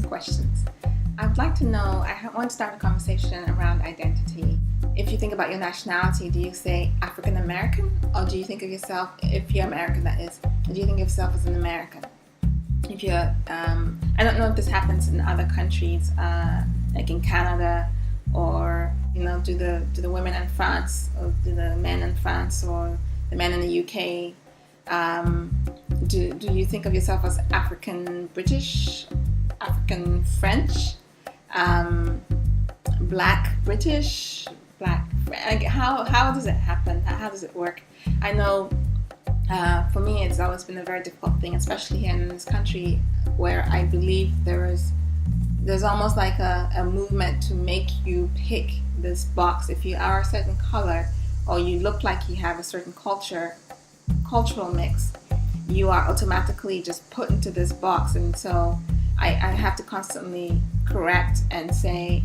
some questions. I'd like to know, I want to start a conversation around identity. If you think about your nationality, do you say African American, or do you think of yourself, if you're American that is, do you think of yourself as an American? If you're, I don't know if this happens in other countries, like in Canada, or do the women in France, or do the men in France, or the men in the UK? Do you think of yourself as African British, African French, Black British, Black? Like how does it happen? How does it work? I know for me it's always been a very difficult thing, especially here in this country, where I believe there's almost like a movement to make you pick this box. If you are a certain color, or you look like you have a certain cultural mix, you are automatically just put into this box. And so I have to constantly correct and say,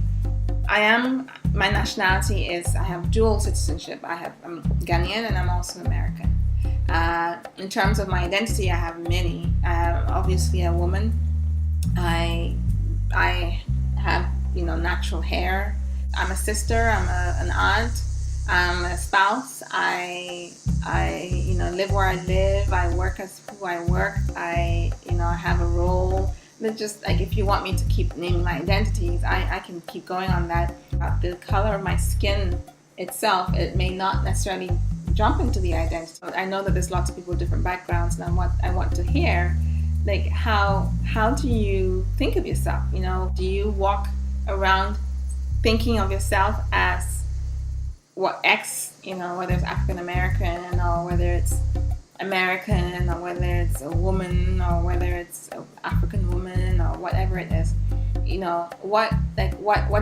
my nationality is, I have dual citizenship. I'm Ghanaian and I'm also American. In terms of my identity, I have many. Obviously a woman. I have natural hair. I'm a sister. I'm an aunt. I'm a spouse. I live where I live. I work as who I work. I have a role. It's just like, if you want me to keep naming my identities, I can keep going on that. The color of my skin itself, it may not necessarily jump into the identity. I know that there's lots of people with different backgrounds, and I want to hear, like, how do you think of yourself? Do you walk around thinking of yourself as what X, whether it's African American, or whether it's American, or whether it's a woman, or whether it's an African woman, or whatever it is, what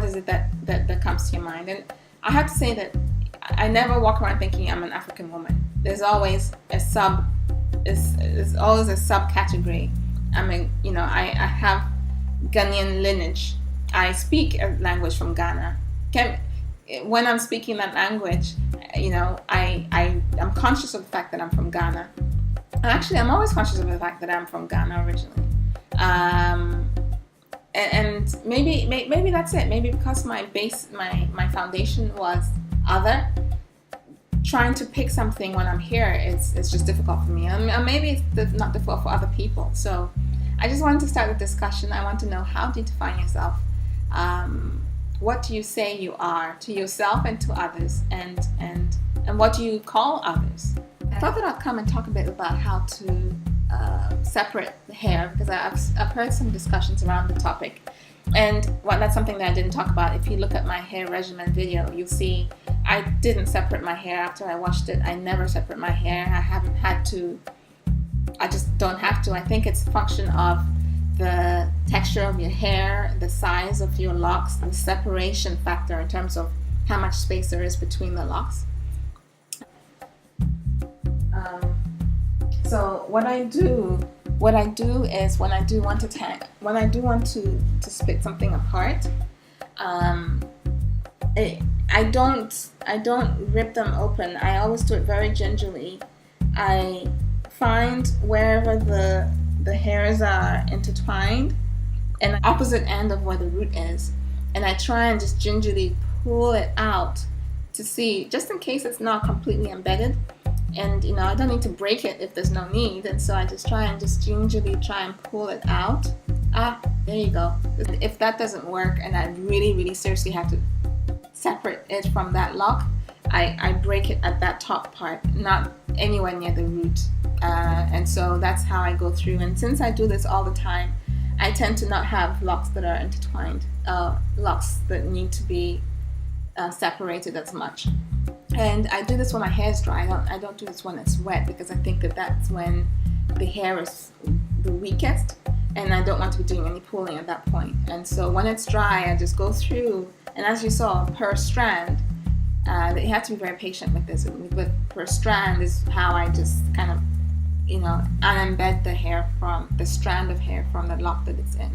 is it that comes to your mind? And I have to say that I never walk around thinking I'm an African woman. There's always a subcategory. I have Ghanaian lineage. I speak a language from Ghana. When I'm speaking that language, I'm conscious of the fact that I'm from Ghana. And actually, I'm always conscious of the fact that I'm from Ghana originally. And maybe that's it. Maybe because my foundation was other, trying to pick something when I'm here, it's just difficult for me. And maybe it's not difficult for other people. So I just wanted to start the discussion. I want to know, how do you define yourself? What do you say you are to yourself and to others, and what do you call others? I thought that I'd come and talk a bit about how to separate the hair, because I've heard some discussions around the topic, and that's something that I didn't talk about. If you look at my hair regimen video, you'll see I didn't separate my hair after I washed it. I never separate my hair. I haven't had to. I just don't have to. I think it's a function of the texture of your hair, the size of your locks, the separation factor in terms of how much space there is between the locks. So what I do is, when I do want to split something apart, I don't rip them open. I always do it very gingerly. I find wherever the hairs are intertwined, and the opposite end of where the root is, and I try and just gingerly pull it out to see, just in case it's not completely embedded. And I don't need to break it if there's no need, and so I just gingerly try and pull it out. There you go. If that doesn't work, and I really, really seriously have to separate it from that lock, I break it at that top part, not anywhere near the root. And so that's how I go through. And since I do this all the time, I tend to not have locks that are intertwined, locks that need to be separated as much. And I do this when my hair is dry. I don't do this when it's wet, because I think that's when the hair is the weakest, and I don't want to be doing any pulling at that point. And so when it's dry, I just go through, and as you saw, per strand, you have to be very patient with this. But per strand is how I just kind of unembed the hair from the strand of hair from the lock that it's in.